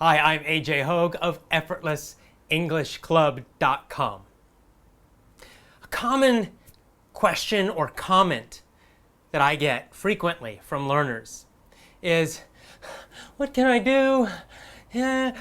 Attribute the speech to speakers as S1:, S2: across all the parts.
S1: Hi, I'm AJ Hogue of EffortlessEnglishClub.com. A common question or comment that I get frequently from learners is, what can I do? Where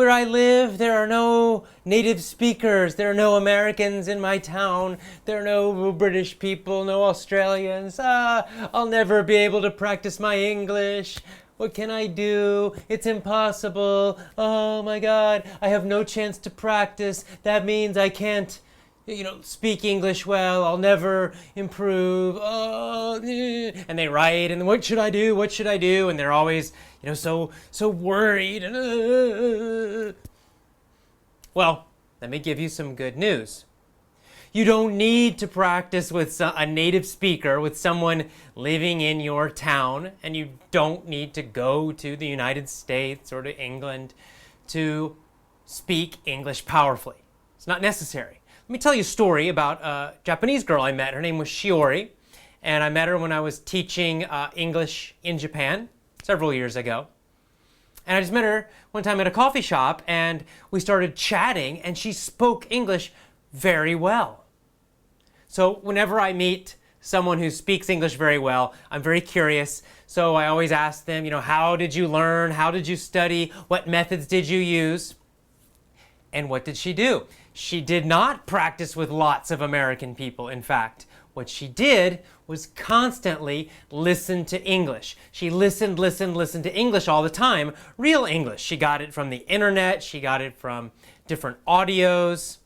S1: I live, there are no native speakers. There are no Americans in my town. There are no British people, no Australians. I'll never be able to practice my English. What can I do? It's impossible. Oh my God, I have no chance to practice. That means I can't, speak English well. I'll never improve. And they write, and what should I do? What should I do? And they're always, so worried. Well, let me give you some good news. You don't need to practice with a native speaker, with someone living in your town, and you don't need to go to the United States or to England to speak English powerfully. It's not necessary. Let me tell you a story about a Japanese girl I met. Her name was Shiori, and I met her when I was teaching English in Japan several years ago. And I just met her one time at a coffee shop, and we started chatting, and she spoke English very well. So whenever I meet someone who speaks English very well, I'm very curious. So I always ask them, how did you learn? How did you study? What methods did you use? And what did she do? She did not practice with lots of American people. In fact, what she did was constantly listen to English. She listened to English all the time, real English. She got it from the internet. She got it from different audios.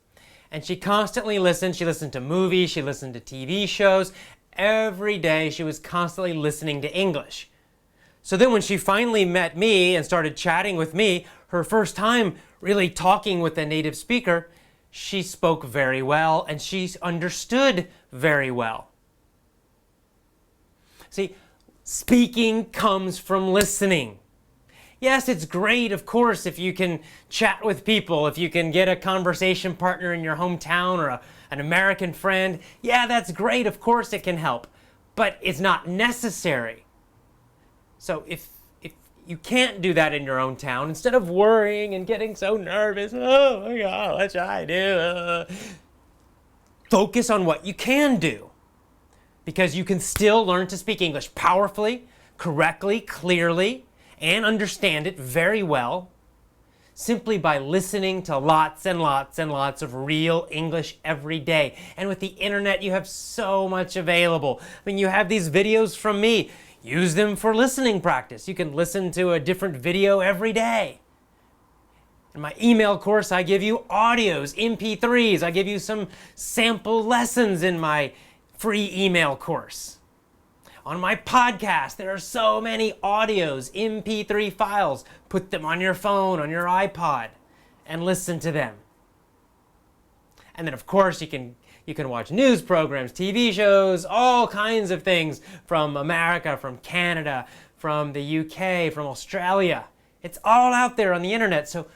S1: And she constantly listened. She listened to movies. She listened to TV shows. Every day she was constantly listening to English. So then when she finally met me and started chatting with me, her first time really talking with a native speaker, she spoke very well and she understood very well. See, speaking comes from listening. Yes, it's great, of course, if you can chat with people, if you can get a conversation partner in your hometown or an American friend. Yeah, that's great. Of course it can help, but it's not necessary. So if you can't do that in your own town, instead of worrying and getting so nervous, oh my God, what should I do? Focus on what you can do, because you can still learn to speak English powerfully, correctly, clearly, and understand it very well simply by listening to lots and lots and lots of real English every day. And with the internet, you have so much available. I mean, you have these videos from me. Use them for listening practice. You can listen to a different video every day. In my email course, I give you audios, MP3s. I give you some sample lessons in my free email course. On my podcast, there are so many audios, MP3 files. Put them on your phone, on your iPod, and listen to them. And then, of course, you can watch news programs, TV shows, all kinds of things from America, from Canada, from the UK, from Australia. It's all out there on the internet, so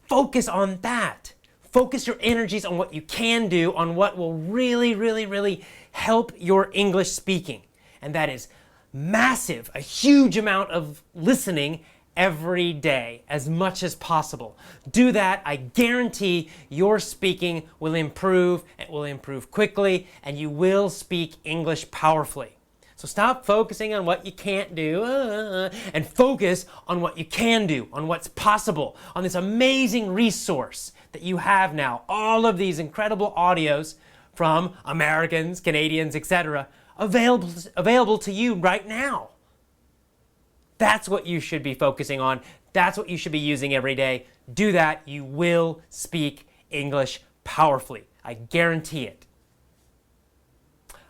S1: focus on that. Focus your energies on what you can do, on what will really, really, really help your English speaking. And that is massive, a huge amount of listening every day, as much as possible. Do that. I guarantee your speaking will improve. It will improve quickly, and you will speak English powerfully. So stop focusing on what you can't do and focus on what you can do, on what's possible, on this amazing resource that you have now. All of these incredible audios from Americans, Canadians, etc., available to you right now. That's what you should be focusing on. That's what you should be using every day. Do that. You will speak English powerfully. I guarantee it.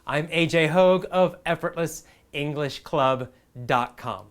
S1: I'm AJ Hogue of EffortlessEnglishClub.com.